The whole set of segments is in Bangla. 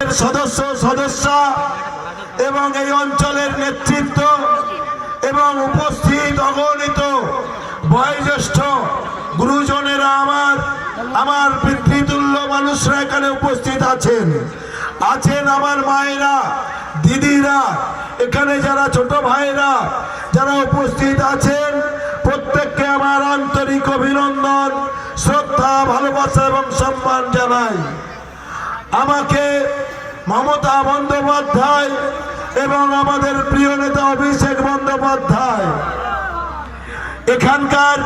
সদস্য সদস্যা এবং এই অঞ্চলের নেতৃত্ব এবং উপস্থিত অগণিত বয়োজ্যেষ্ঠ গুরুজনেরা আমার পিতৃতুল্য মানুষরা এখানে উপস্থিত আছেন আমার মায়েরা, দিদিরা, এখানে যারা ছোট ভাইরা যারা উপস্থিত আছেন, প্রত্যেককে আমার আন্তরিক অভিনন্দন, শ্রদ্ধা, ভালোবাসা এবং সম্মান জানাই। আমাকে মমতা বন্দ্যোপাধ্যায় এবং আমাদের প্রিয় নেতা অভিষেক বন্দ্যোপাধ্যায় এখানকার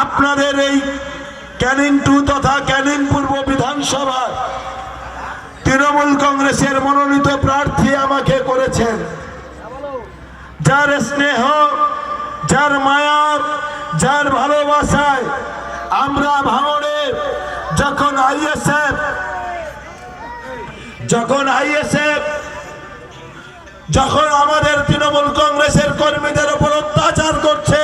আপনাদের এই ক্যানিং 2 তথা ক্যানিং পূর্ব বিধানসভা তৃণমূল কংগ্রেসের মনোনীত প্রার্থী আমাকে করেছেন। যার স্নেহ, যার মায়া, যার ভালোবাসায় আমরা ভাঙড়ে যখন আমাদের তৃণমূল কংগ্রেসের কর্মীদের উপর অত্যাচার করছে,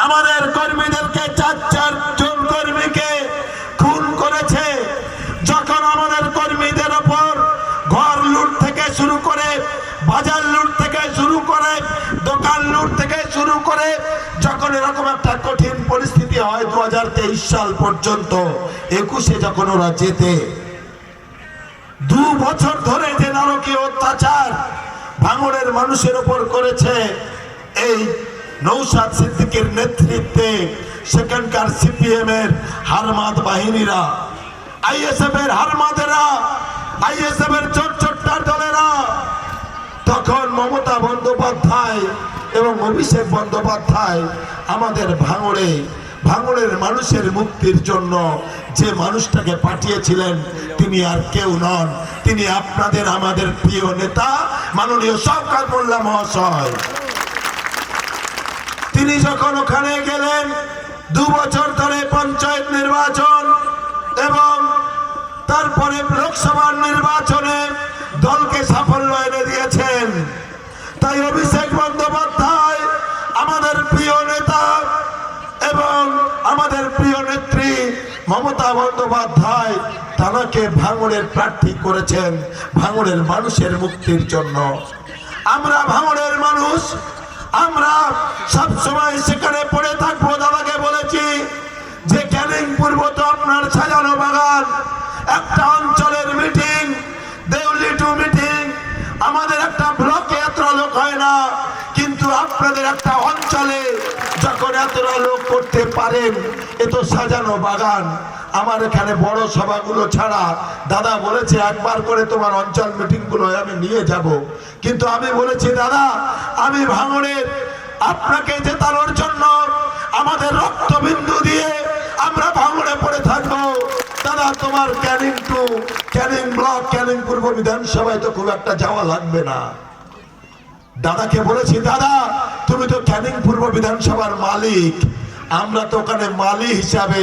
আমাদের কর্মীদেরকে 4 জন কর্মীকে খুন করেছে, যখন আমাদের কর্মীদের উপর ঘর লুট থেকে শুরু করে, বাজার লুট থেকে শুরু করে, দোকান লুট থেকে শুরু করে, যখন এরকম একটা কঠিন পরিস্থিতি হয় 2023 সাল পর্যন্ত, 21-এ যখন ওরা যেতে 2 বছর ধরে যে নারকীয় অত্যাচার ভাঙড়ের মানুষের উপর করেছে এই নৌশাদ সিদ্দিকীর নেতৃত্বে সেখানকার সিপিএম এর হারমাদ বাহিনীরা, আইএসএফ এর হারমাদেরা, আইএসএফ এর ছোট্টা দলেরা, তখন মমতা বন্দ্যোপাধ্যায় এবং অভিষেক বন্দ্যোপাধ্যায় আমাদের ভাঙড়ের মানুষের মুক্তির জন্য যে মানুষটাকে পাঠিয়েছিলেন তিনি আর কেউ নন, তিনি আপনাদের আমাদের প্রিয় নেতা মাননীয় শওকত মোল্লা মহাশয়। তিনি যখন ওখানে গেলেন 2 বছর ধরে পঞ্চায়েত নির্বাচন এবং তারপরে লোকসভার নির্বাচনে দলকে সাফল্য এনে দিয়েছেন। তাই অভিষেক বন্দ্যোপাধ্যায় আমাদের প্রিয় নেতা এবং আমাদের প্রিয় নেত্রী মমতা বন্দ্যোপাধ্যায় তাকে ভাঙড়ের প্রার্থী করেছেন ভাঙড়ের মানুষের মুক্তির জন্য। আমরা ভাঙড়ের মানুষ, আমরা সব সময় সেখানে পড়ে থাকবো। দাদাকে বলেছি যে ক্যানিং পূর্ব তো আপনার সাজানো বাগান, একটা অঞ্চলের মিটিং, দেউলি 2 মিটিং, আমাদের একটা ব্লকে এত লোক হয় না, কিন্তু আপনাদের একটা অঞ্চলে যখন এতটা লোক করতে পারেন, এ তো সাজানো বাগান। আমার এখানে বড় সভাগুলো ছাড়া দাদা বলেছে একবার করে তোমার অঞ্চল মিটিং গুলো আমি নিয়ে যাব, কিন্তু আমি বলেছি দাদা আমি ভাঙড়ের আপনাকে জেতানোর জন্য আমাদের রক্তবিন্দু দিয়ে আমরা ভাঙড়ে পড়ে থাকবো। দাদা তোমার ক্যানিং 2, ক্যানিং ব্লক, ক্যানিং পূর্ব বিধানসভায় তো খুব একটা যাওয়া লাগবে না। দাদাকে বলেছি দাদা তুমি তো ক্যানিং পূর্ব বিধানসভার মালিক, আমরা তো ওখানে মালি হিসাবে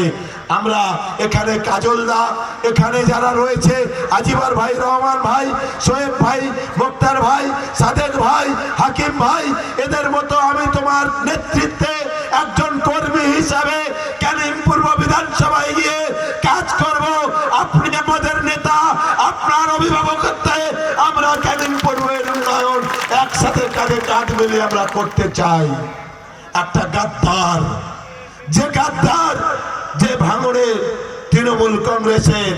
আমরা এখানে কাজলদা, এখানে যারা রয়েছে আজিবার ভাই, রহমান ভাই, শোয়েব ভাই, মুক্তার ভাই, সাদেক ভাই, হাকিম ভাই, এদের মতো আমি তোমার নেতৃত্বে একজন কর্মী হিসাবে ক্যানিং পূর্ব বিধানসভায় গিয়ে কাজ করব। আপনি আমাদের নেতা, আপনার অভিভাবকত্বে আমরা ক্যানিং পূর্বের উন্নয়ন একসাথে কাঁধে কাঁধ মিলিয়ে আমরা করতে চাই। একটা গাদ্দার, যে ভাঙড়ে তৃণমূল কংগ্রেসের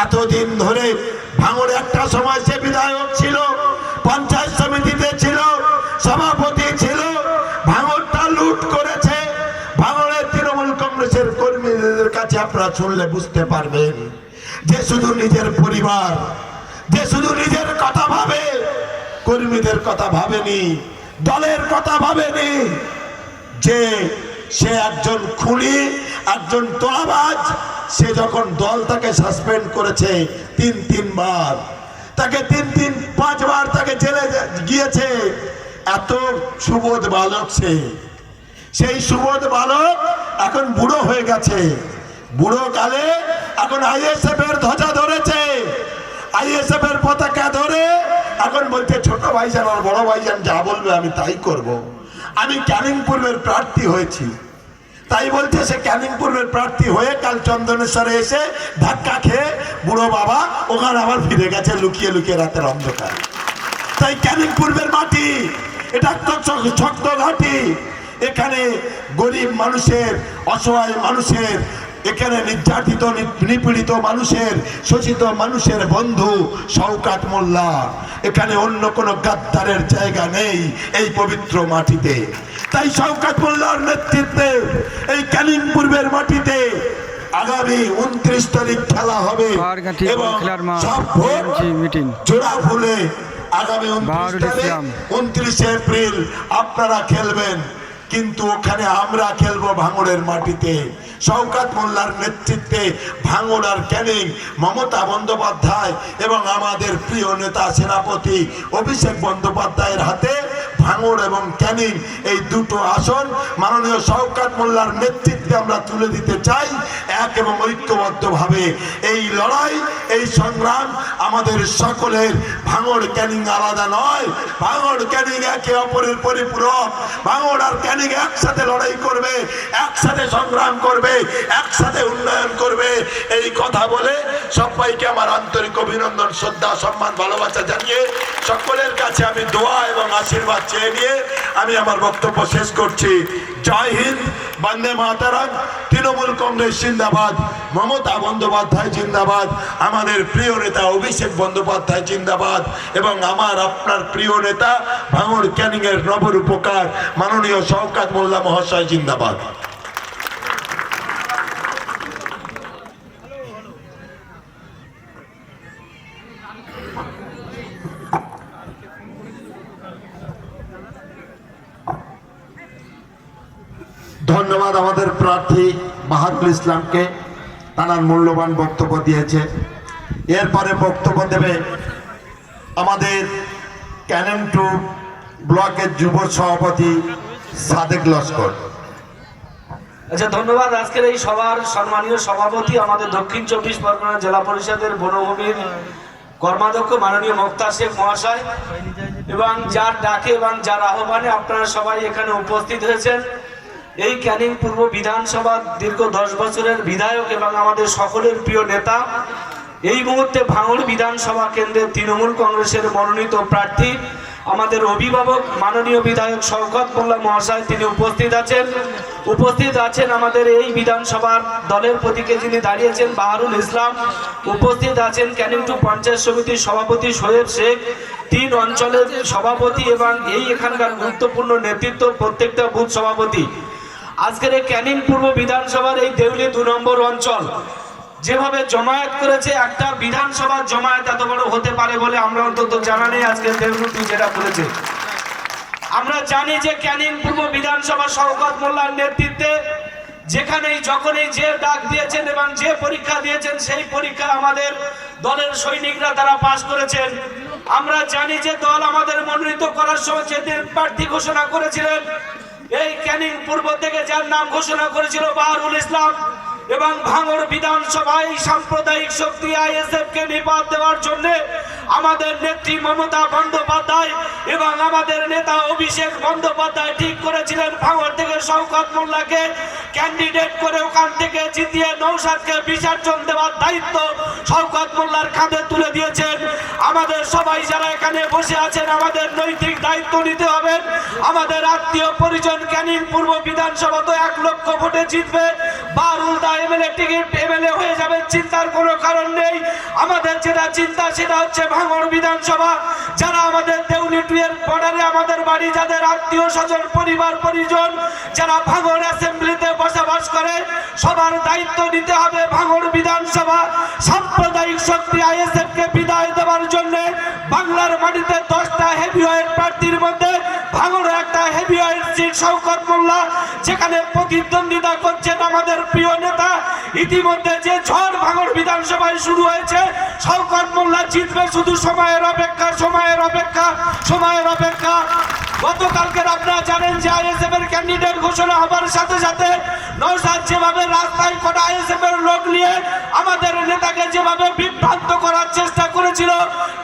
এতদিন ধরে ভাঙড়ে একটা সময় সে বিধায়ক ছিল, পঞ্চায়েত সমিতিতে ছিল, সভাপতি ছিল, ভাঙড়টা লুট করেছে। ভাঙড়ের তৃণমূল কংগ্রেসের কর্মীদের কাছে আপনারা শুনলে বুঝতে পারবেন যে শুধু নিজের পরিবার, যে শুধু নিজের কথা ভাবে, কর্মীদের কথা ভাবেনি, দলের কথা ভাবেনি, যে সে একজন খুনি, একজন তোলাবাজ। সে যখন দল তাকে সাসপেন্ড করেছে 3 বার, তাকে 5 বার তাকে জেলে গিয়েছে। এত সুবোধ বালক সেই সুবোধ বালক এখন বুড়ো হয়ে গেছে। বুড়ো কালে এখন আইএসএফ এর ধ্বজা ধরেছে, আইএসএফ এর পতাকা ধরে এখন বলছে ছোট ভাইজান আর বড় ভাইজান যা বলবে আমি তাই করব। আমি ক্যানিং পূর্বের প্রার্থী হয়েছি, তাই বলছে সে ক্যানিং পূর্বের প্রার্থী হয়ে কাল চন্দনেশ্বরে এসে ধাক্কা খেয়ে বুড়ো বাবা ওখানে আবার ফিরে গেছে লুকিয়ে লুকিয়ে রাতের অন্ধকারে। তাই ক্যানিং পূর্বের মাটি এটা শক্ত ঘাঁটি। এখানে গরিব মানুষের, অসহায় মানুষের, এখানে নির্যাতিত নিপীড়িত মানুষের, শোষিত মানুষের বন্ধু শওকত মোল্লা। এখানে অন্য কোনো গাদ্দারের জায়গা নেই এই পবিত্র মাটিতে। তাই শওকত মোল্লার নেতৃত্বে এই ক্যানিং পূর্বের মাটিতে আগামী 29 তারিখ খেলা হবে এবং সব ভোট জোড়া ফুলে আগামী 29 এপ্রিল আপনারা খেলবেন। কিন্তু ওখানে আমরা খেলবো ভাঙড়ের মাটিতে। শওকত মোল্লার নেতৃত্বে ভাঙড় আর ক্যানিং, মমতা বন্দ্যোপাধ্যায় এবং আমাদের প্রিয় নেতা সেনাপতি অভিষেক বন্দ্যোপাধ্যায়ের হাতে ভাঙড় এবং ক্যানিং এই দুটো আসন মাননীয় শওকত মোল্লার নেতৃত্বে আমরা তুলে দিতে চাই এক এবং ঐক্যবদ্ধভাবে। এই লড়াই, এই সংগ্রাম আমাদের সকলের। ভাঙড় ক্যানিং আলাদা নয়, ভাঙড় ক্যানিং একে অপরের পরিপূরক। ভাঙড় আর ক্যানিং একসাথে লড়াই করবে, একসাথে সংগ্রাম করবে, একসাথে উন্নয়ন করবে। এই কথা বলে সবাইকে আমার আন্তরিক অভিনন্দন, শ্রদ্ধা, সম্মান, ভালোবাসা জানিয়ে সকলের কাছে আমি দোয়া এবং আশীর্বাদ চেয়ে নিয়ে আমি আমার বক্তব্য শেষ করছি। জয় হিন্দ, বন্দে মাতরম, তৃণমূল কংগ্রেস জিন্দাবাদ, মমতা বন্দ্যোপাধ্যায় জিন্দাবাদ, আমাদের প্রিয় নেতা অভিষেক বন্দ্যোপাধ্যায় জিন্দাবাদ এবং আমার আপনার প্রিয় নেতা ভাঙড় ক্যানিং এর নবরূপকার মাননীয় শওকত মোল্লা মহাশয় জিন্দাবাদ। ধন্যবাদ আমাদের প্রার্থী বাহাদুর ইসলামকে, তার মূল্যবান বক্তব্য দিয়েছে। এরপরে বক্তব্য দেবে আমাদের ক্যানিং 2 ব্লকের যুব সভাপতি সাদেক লস্কর। আচ্ছা, ধন্যবাদ। আজকের এই সভার সম্মানীয় সভাপতি আমাদের দক্ষিণ 24 পরগনা জেলা পরিষদের বনভূমির কর্মাধ্যক্ষ মাননীয় মোক্তার শেখ মহাশয় এবং যার ডাকে এবং যার আহ্বানে আপনারা সবাই এখানে উপস্থিত হয়েছেন। এই ক্যানিং পূর্ব বিধানসভা দীর্ঘ 10 বছরের বিধায়ক এবং আমাদের সকলের প্রিয় নেতা, এই মুহূর্তে ভাঙড় বিধানসভা কেন্দ্রের তৃণমূল কংগ্রেসের মনোনীত প্রার্থী আমাদের অভিভাবক মাননীয় বিধায়ক শওকত মোল্লা মহাশয়, তিনি উপস্থিত আছেন আমাদের এই বিধানসভার দলের প্রতীকে যিনি দাঁড়িয়েছেন বাহারুল ইসলাম, উপস্থিত আছেন ক্যানিং 2 পঞ্চায়েত সমিতির সভাপতি সোহেব শেখ, 3 অঞ্চলের সভাপতি এবং এই এখানকার গুরুত্বপূর্ণ নেতৃত্ব প্রত্যেকটা বুথ সভাপতি। আজকের এই ক্যানিং পূর্ব বিধানসভার এই দেউলি 2 নম্বর অঞ্চল যেভাবে জমায়েত করেছে, একটা বিধানসভার জমায়েত এত বড় হতে পারে বলে আমরা অন্তত জানা নেই। আজকে দেউলি যেটা করেছে, আমরা জানি যে ক্যানিং পূর্ব বিধানসভা শওকত মোল্লার নেতৃত্বে যেখানেই যখনই যে ডাক দিয়েছেন এবং যে পরীক্ষা দিয়েছেন সেই পরীক্ষা আমাদের দলের সৈনিকরা তারা পাশ করেছেন। আমরা জানি যে দল আমাদের মনোনীত করার সময় যেদিন প্রার্থী ঘোষণা করেছিলেন, এই ক্যানিং পূর্ব থেকে যার নাম ঘোষণা করেছিল বাহারুল ইসলাম এবং ভাঙড় বিধানসভায় সাম্প্রদায়িক শক্তি আইএসএফ কে নিপাত দেওয়ার জন্য আমাদের নেত্রী মমতা বন্দ্যোপাধ্যায় এবং আমাদের নেতা অভিষেক বন্দ্যোপাধ্যায় ঠিক করেছিলেন ভাঙড় থেকে শওকত মোল্লাকে ক্যান্ডিডেট করে ওখান থেকে জিতিয়ে নৌসাদকে বিসর্জন দেওয়ার দায়িত্ব শওকত মোল্লার কাঁধে তুলে দিয়েছেন। আমাদের সবাই যারা এখানে বসে আছেন আমাদের নৈতিক দায়িত্ব নিতে হবে। আমাদের আত্মীয় পরিজন ক্যানিং পূর্ব বিধানসভা তো 1 লক্ষ ভোটে জিতবে, বাহারুল দা এমএলএ টিকিট এমএলএ হয়ে যাবে, চিন্তার কোনো কারণ নেই। আমাদের যেটা চিন্তা সেটা হচ্ছে ভাঙড় বিধানসভা, যারা আমাদের দেউলি 2 এর বর্ডারে আমাদের বাড়ি, যাদের আত্মীয় স্বজন পরিবার পরিজন যারা ভাঙড় অ্যাসেম্বলিতে বসবাস করে, সবার দায়িত্ব নিতে হবে। ভাঙড় বিধানসভা সাম্প্রদায়িক শক্তি আইএসএফ কে বিদায় দেওয়ার জন্য বাংলার মাটিতে 10টা হেভিওয়েট প্রার্থীর মধ্যে ভাঙড়ে একটা হেভিওয়েট সিট শওকত মোল্লা, যেখানে প্রতিদ্বন্দ্বিতা করছেন আমাদের প্রিয় নেতা। ইতিমধ্যে যে ঝড় ভাঙড় বিধানসভায় শুরু হয়েছে, শওকত মোল্লা জিতবে, শুধু সময়ের অপেক্ষা, সময়ের অপেক্ষা, সময়ের অপেক্ষা। গতকালকে আপনারা জানেন যে আইএসএফ এর ক্যান্ডিডেট ঘোষণা হবার সাথে সাথে নওশাদ যেভাবে রাস্তায় কটা আইএসএফ এর লোক নিয়ে আমাদের নেতাকে যেভাবে বিভ্রান্ত করার চেষ্টা করেছিল,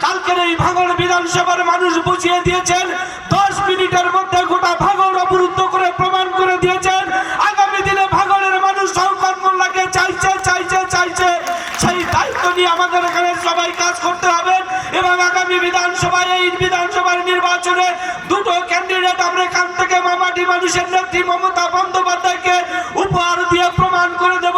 কালকের এই ভাঙড় বিধানসভার মানুষ বুঝিয়ে দিয়েছেন। 10 মিনিটের মধ্যে গোটা ভাঙড় অবরুদ্ধ করে প্রমাণ করে দিয়েছেন আগামী দিনে আগামী বিধানসভায় এই বিধানসভার নির্বাচনে দুটো ক্যান্ডিডেট আমরা এখান থেকে মামাটি মানুষের নেত্রী মমতা বন্দ্যোপাধ্যায়কে উপহার দিয়ে প্রমাণ করে দেব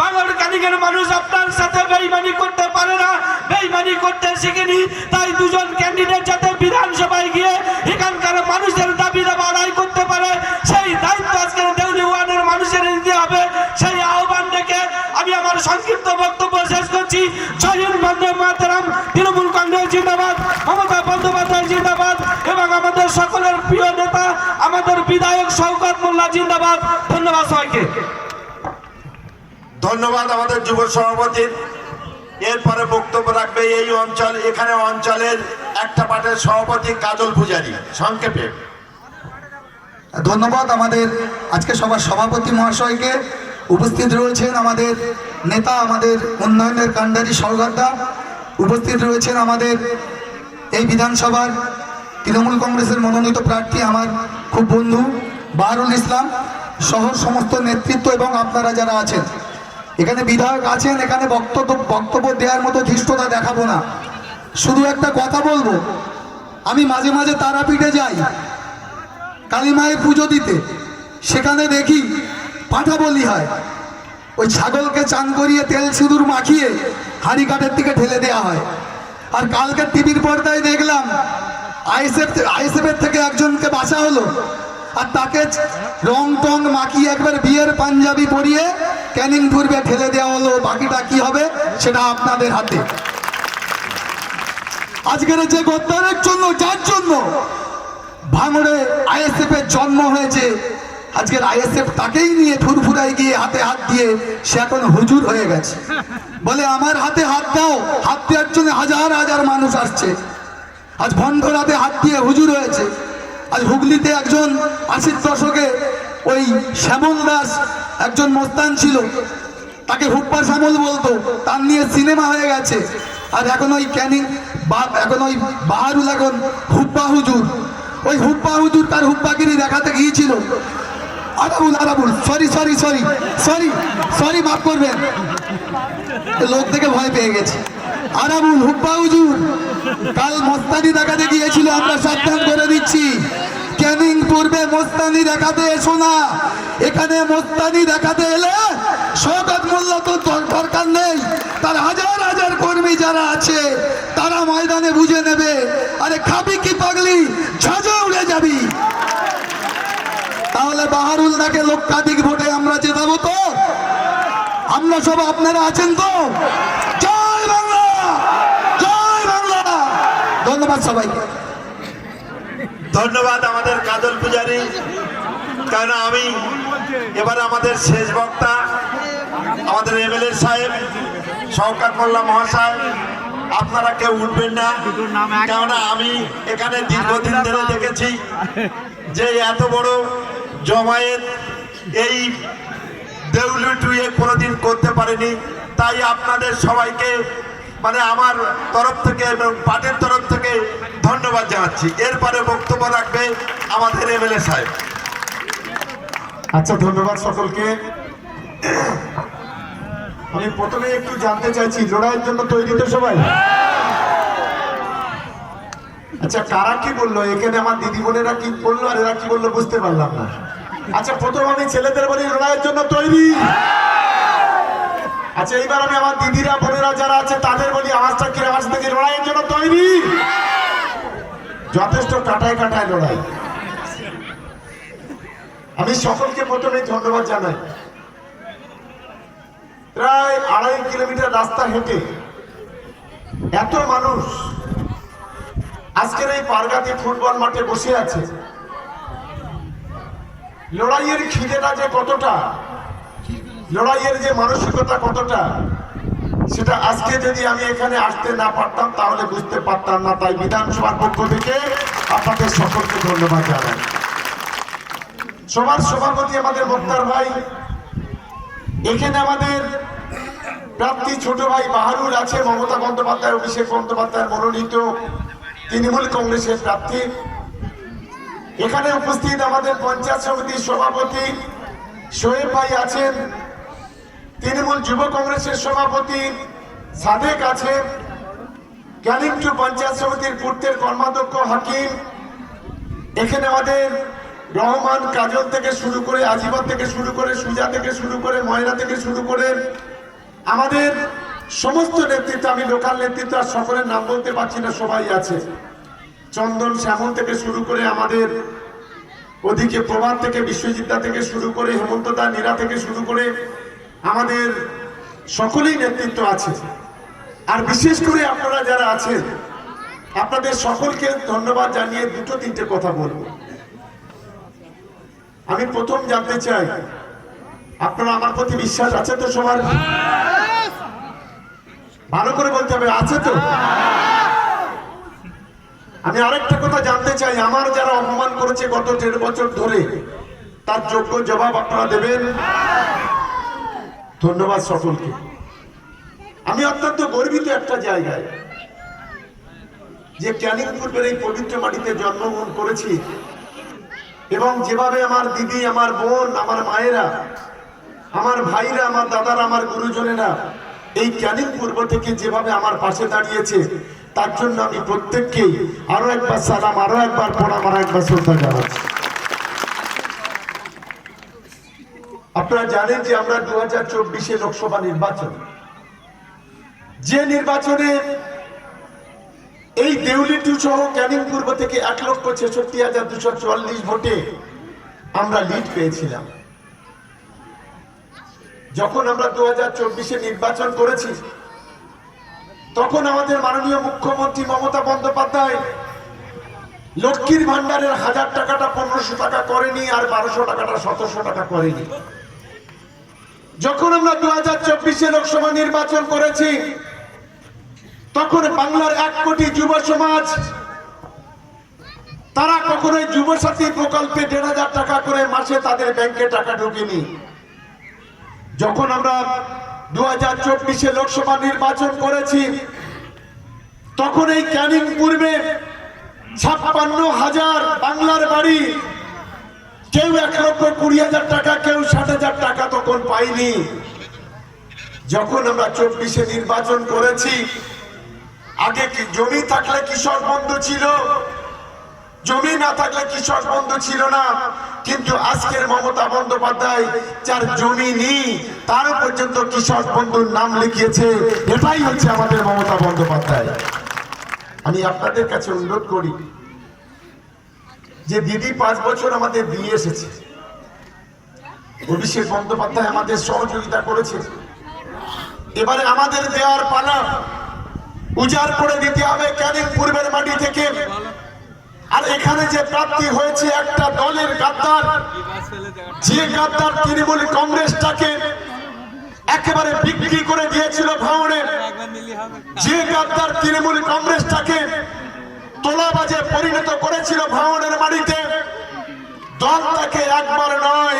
বাংলার কানিগের মানুষ আপনার সাথে বেইমানি করতে পারে না, বেইমানি করতে শিখেনি। তাই দুজন ক্যান্ডিডেট যাতে বিধানসভায় গিয়ে এখানকার মানুষের দাবি দাবা আদায় করতে পারে সেই দায়িত্ব আজকের দেউলি ওয়ানের মানুষের নিতে হবে। সেই আহ্বান ডেকে আমি আমার সংক্ষিপ্ত বক্তব্য শেষ করছি। জয় হিন্দ, বন্দে মাতরম। তৃণমূল কংগ্রেস জিন্দাবাদ, মমতা বন্দ্যোপাধ্যায় জিন্দাবাদ এবং আমাদের সকলের প্রিয় নেতা আমাদের বিধায়ক শওকত মোল্লা জিন্দাবাদ। ধন্যবাদ সবাইকে। ধন্যবাদ আমাদের যুব সভাপতির। এরপরে বক্তব্য রাখবে এই অঞ্চলের একটা পার্টির সভাপতি কাজল পূজারী। সংক্ষেপে ধন্যবাদ আমাদের আজকে সবার সভাপতি মহাশয়কে। উপস্থিত রয়েছেন আমাদের নেতা, আমাদের উন্নয়নের কাণ্ডারি সওগাতদা। উপস্থিত রয়েছেন আমাদের এই বিধানসভার তৃণমূল কংগ্রেসের মনোনীত প্রার্থী আমার খুব বন্ধু বাহারুল ইসলাম সহ সমস্ত নেতৃত্ব এবং আপনারা যারা আছেন এখানে বিধায়ক আছেন। এখানে বক্তব্য দেওয়ার মতো ধৃষ্টতা দেখাবো না, শুধু একটা কথা বলবো। আমি মাঝে মাঝে তারাপীঠে যাই কালী মায়ের পুজো দিতে, সেখানে দেখি পাঁঠা বলি হয়। ওই ছাগলকে চান করিয়ে তেল সিঁদুর মাখিয়ে হাঁড়ি কাঠের দিকে ঢেলে দেওয়া হয়। আর কালকে টিভির পর্দায় দেখলাম আইএসএফের থেকে একজনকে বাঁচা হলো, আর তাকে রং টং মাখিয়ে একবার বিয়ের পাঞ্জাবি পরিয়ে ক্যানিং পূর্বে ঠেলে দেওয়া হলো। বাকিটা কি হবে সেটা আপনাদের হাতে। আজকের যে গদ্দারের জন্য, যার জন্য ভাঙড়ে আইএসএফ এর জন্ম হয়েছে, আজকের আইএসএফ তাকেই নিয়ে ফুরফুরায় গিয়ে হাতে হাত দিয়ে সে এখন হুজুর হয়ে গেছে। বলে আমার হাতে হাত দাও, হাত দেওয়ার জন্য হাজার হাজার মানুষ আসছে। আজ ভণ্ডর হাতে হাত দিয়ে হুজুর হয়েছে। আজ হুগলিতে একজন 80-র দশকে ওই শ্যামল দাস একজন মোস্তান ছিল, তাকে হুপ্পা শ্যামল বলতো, তার নিয়ে সিনেমা হয়ে গেছে। আর এখন ওই এখন ওই বাহারুল এখন হুপ্পা হুজুর। ওই হুপ্পা হুজুর তার হুপ্পাগিরি দেখাতে গিয়েছিল। আরাবুল সরি মাফ করবেন, লোক থেকে ভয় পেয়ে গেছে। আরাবুল হুপ্পা হুজুর কাল মস্তানি দেখাতে গিয়েছিল। আমরা সাবধান করে দিচ্ছি, ক্যানিং পূর্বে মস্তানি দেখাতে এসো না। এখানে মস্তানি দেখাতে এলে শওকত মোল্লা তো দরকার নেই, তার হাজার হাজার কর্মী যারা আছে তারা ময়দানে বুঝে নেবে। আরে খাবি কি পাগলি, ঝাঁঝে উড়ে যাবি। তাহলে বাহারুল দাকে লক্ষাধিক ভোটে আমরা জেতাবো তো? আমরা সব আপনারা আছেন তো? জয় বাংলা, জয় বাংলা। ধন্যবাদ সবাইকে। ধন্যবাদ আমাদের কাজল পূজারী। কারণ আমি এবার আমাদের শেষ বক্তা আমাদের এমএলএ সাহেব শওকত মোল্লা মহাশয়। আপনারা কেউ উঠবেন না, কেননা আমি এখানে দীর্ঘদিন ধরে দেখেছি যে এত বড় জমায়েত এই দেউলি টুয়ে কোনোদিন করতে পারেনি। তাই আপনাদের সবাইকে মানে আমার তরফ থেকে এবং পার্টির তরফ থেকে ধন্যবাদ জানাচ্ছি। এরপরে বক্তব্য রাখবে আমাদের এমএলএ সাহেব। আচ্ছা, ধন্যবাদ সকলকে। আমি প্রথমে একটু জানতে চাইছি, লড়াইয়ের জন্য তৈরি তো সবাই? আচ্ছা, কারা কি বললো? এখানে আমার দিদি বোনেরা কি বললো আর এরা কি বললো বুঝতে পারলাম না। আচ্ছা, প্রথম আমি ছেলেদের বলি লড়াইয়ের জন্য তৈরি। আচ্ছা, এইবার আমি আমার দিদিরা বোনেরা যারা আছে তাদের বলি আওয়াজটা কি আওয়াজ থেকে লড়াইয়ের জন্য তৈরি? যথেষ্ট কাটায় কাটায় লড়াই। আমি সকলকে প্রথমে ধন্যবাদ জানাই। প্রায় 2.5 কিলোমিটার রাস্তা হেঁটে এত মানুষ আজকের এই পারগাতি ফুটবল মাঠে বসে আছে। লড়াইয়ের খিদেটা যে কতটা, লড়াইয়ের যে মানসিকতা কতটা, সেটা আজকে যদি আমি এখানে আসতে না পারতাম তাহলে বুঝতে পারতাম না। তাই বিধানসভার পক্ষ থেকে আপনাদের সকলকে ধন্যবাদ জানাই। সবার সভাপতি আমাদের মোক্তার ভাই, এখানে আমাদের প্রার্থী ছোট ভাই বাহারুল আছে, মমতা বন্দ্যোপাধ্যায় অভিষেক বন্দ্যোপাধ্যায়ের মনোনীত তৃণমূল কংগ্রেসের প্রার্থী। এখানে উপস্থিত আমাদের পঞ্চায়েত সমিতির সভাপতি শোয়েব ভাই আছেন, তৃণমূল যুব কংগ্রেসের সভাপতি সাদেক আছে, ক্যানিং টু পঞ্চায়েত সমিতির পূর্তের কর্মাধ্যক্ষ হাকিম, এখানে আমাদের রহমান, কাজল থেকে শুরু করে, আজিমত থেকে শুরু করে, সুজা থেকে শুরু করে, ময়না থেকে শুরু করে আমাদের সমস্ত নেতৃত্ব, আমি লোকাল নেতৃত্ব আর সকলের নাম বলতে পারছি না, সবাই আছে। চন্দন, শ্যামল থেকে শুরু করে আমাদের ওদিকে প্রভাত থেকে, বিশ্বজিৎদা থেকে শুরু করে, হেমন্ত দা, নীরা থেকে শুরু করে আমাদের সকলেই নেতৃত্ব আছে। আর বিশেষ করে আপনারা যারা আছেন, আপনাদের সকলকে ধন্যবাদ জানিয়ে দুটো তিনটে কথা বলবো। আমি প্রথম জানতে চাই, আপনারা আমার প্রতি বিশ্বাস আছে তো সবার? ভালো করে বলতে হবে, আছে তো? আমি আরেকটা কথা জানতে চাই, আমার যারা অপমান করেছে গত 1.5 বছর ধরে, তার যোগ্য জবাব আপনারা দেবেন? ধন্যবাদ সকলকে। আমি অত্যন্ত গর্বিত একটা জায়গায় যে ক্যানিং পূর্বের এই পবিত্র মাটিতে জন্মগ্রহণ করেছি, এবং যেভাবে আমার দিদি, আমার বোন, আমার মায়েরা, আমার ভাইরা, আমার দাদারা, আমার গুরুজনেরা এই ক্যানিং পূর্ব থেকে যেভাবে আমার পাশে দাঁড়িয়েছে, তার জন্য আমি প্রত্যেককেই আরো একবার সালাম, আরো একবার প্রণাম, আরো একবার শ্রদ্ধা জানাচ্ছি। আপনারা জানেন যে আমরা 2024 লোকসভা নির্বাচন, যে নির্বাচনে এই দেউলি টু সহ ক্যানিং পূর্ব থেকে 1,66,244 ভোটে আমরা লিড পেয়েছিলাম। যখন আমরা 2024 নির্বাচন করেছি, তখন আমাদের মাননীয় মুখ্যমন্ত্রী মমতা বন্দ্যোপাধ্যায় লক্ষ্মীর ভান্ডারের 1000 টাকাটা 1500 টাকা করেনি, আর 1200 টাকাটা 1700 টাকা করেনি। যখন আমরা 2024 লোকসভা নির্বাচন করেছি, তখন বাংলার 1 কোটি যুব সমাজ, তারা কখনোই যুবসাথী প্রকল্পে 1500 টাকা করে মাসে তাদের ব্যাংকে টাকা ঢুকেনি। যখন আমরা 2024 লোকসভা নির্বাচন করেছি, তখন এই ক্যানিং পূর্বে 56,000 বাংলার বাড়ি, কেউ 1,20,000 টাকা, কেউ 60,000 টাকা তখন পাইনি। যখন আমরা 24 নির্বাচন করেছি, আগে কি জমি থাকলে কৃষক বন্ধু ছিল, জমি না থাকলে কৃষক বন্ধু ছিল না, কিন্তু আজকের মমতা বন্দ্যোপাধ্যায় যার জমি নেই তার পর্যন্ত কৃষক বন্ধুর নাম লিখিয়েছে। এটাই হচ্ছে আমাদের মমতা বন্দ্যোপাধ্যায়। আমি আপনাদের কাছে অনুরোধ করি যে দিদি 5 বছর আমাদের দিয়ে এসেছে, অভিষেক বন্দ্যোপাধ্যায় আমাদের সহযোগিতা করেছে, এবারে আমাদের দেওয়ার পালা, উজাড় করে দিতে হবে ক্যানিং পূর্বের মাটি থেকে। আর এখানে যে প্রার্থী হয়েছে একটা দলের গাদ্দার, যে গাদ্দার তৃণমূল কংগ্রেসটাকে একেবারে বিক্রি করে দিয়েছিল ভাঙড়ে, যে গাদ্দার তৃণমূল কংগ্রেসটাকে তোলাবাজে পরিণত করেছিল ভাঙড়ের মাটিতে, দল তাকে একবার নয়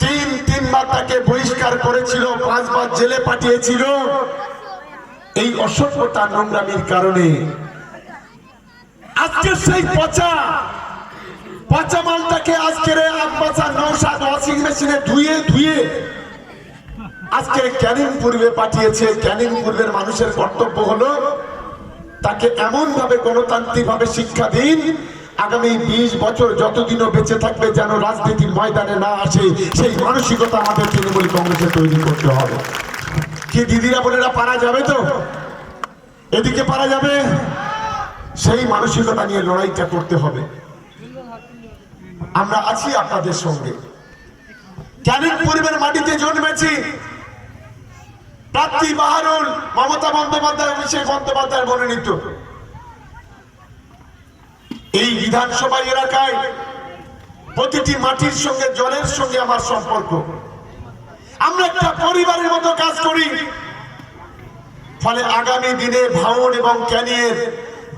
3বার তাকে বহিষ্কার করেছিল, 5 বার জেলে পাঠিয়েছিল এই অসভ্যতা নোংরামির কারণে। আজকে সেই পচা মালটাকে আজকের আব্বাসা নওশাদ ওয়াশিং মেশিনে ধুয়ে আজকে ক্যানিং পূর্বে পাঠিয়েছে। ক্যানিং পূর্বের মানুষের কর্তব্য হলো তাকে এমন ভাবে গণতান্ত্রিক ভাবে শিক্ষা দিন, আগামী 20 বছর যতদিনও বেঁচে থাকবে যেন রাজনীতির ময়দানে না আসে, সেই মানসিকতা আমাদের তৃণমূল কংগ্রেসে তৈরি করতে হবে। কি দিদিরা বোনেরা পারা যাবে তো? এদিকে পারা যাবে? সেই মানসিকতা নিয়ে লড়াইটা করতে হবে। আমরা আছি আপনাদের সঙ্গে। ক্যানিং পূর্বের মাটিতে জন্মেছি, প্রার্থী বাহারুল, মমতা বন্দ্যোপাধ্যায়, অভিষেক বন্দ্যোপাধ্যায় মনোনীত। এই বিধানসভা এলাকায় প্রতিটি মাটির সঙ্গে, জলের সঙ্গে আমার সম্পর্ক। আমরা একটা পরিবারের মতো কাজ করি, ফলে আগামী দিনে ভাঙড় এবং ক্যানিংয়ের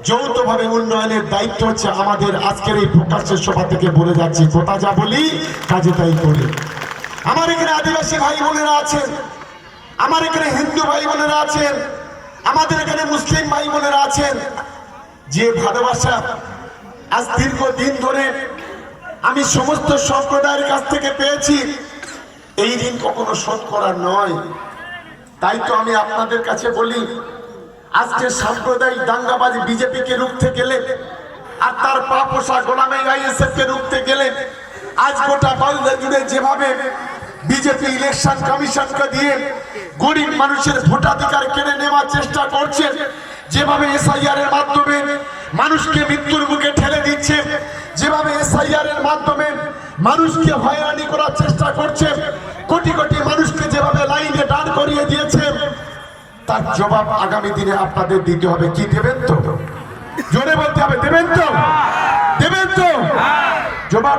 যৌথভাবে উন্নয়নের দায়িত্ব হচ্ছে আমাদের। আজকের এই প্রকাশের সভা থেকে বলে যাচ্ছি, কথা যা বলি কাজে তাই করি। আমার এখানে আদিবাসী ভাই বোনেরা আছেন, আমার এখানে হিন্দু ভাই বোনেরা আছেন, আমাদের এখানে মুসলিম ভাই বোনেরা আছেন। যে ভালোবাসা আজ দীর্ঘদিন ধরে আমি সমস্ত সম্প্রদায়ের কাছ থেকে পেয়েছি, এই ঋণ কখনো শোধ করার নয়। তাই তো আমি আপনাদের কাছে বলি, আজকে সাম্প্রদায়িক দাঙ্গাবাজ বিজেপিকে রুখতে গেলে আর তার পা পোষা গোলামে আইএসএফ কে রুখতে গেলে আজ গোটা বাংলা জুড়ে যেভাবে বিজেপি ইলেকশন কমিশনকে দিয়ে গরিব মানুষের ভোটাধিকার কেড়ে নেওয়ার চেষ্টা করছে, যেভাবে এসআইআর এর মাধ্যমে মানুষকে মৃত্যুর মুখে ঠেলে দিচ্ছে, যেভাবে এসআইআর এর মাধ্যমে মানুষকে হয়রানি করার চেষ্টা করছে, কোটি কোটি মানুষকে যেভাবে লাইনে দাঁড় করিয়ে দিয়েছে, তার জবাব আগামী দিনে আপনাদের দিতে হবে। কি দেবেন তো? জোরে বলতে হবে, দেবেন তো? দেবেন তো? জবাব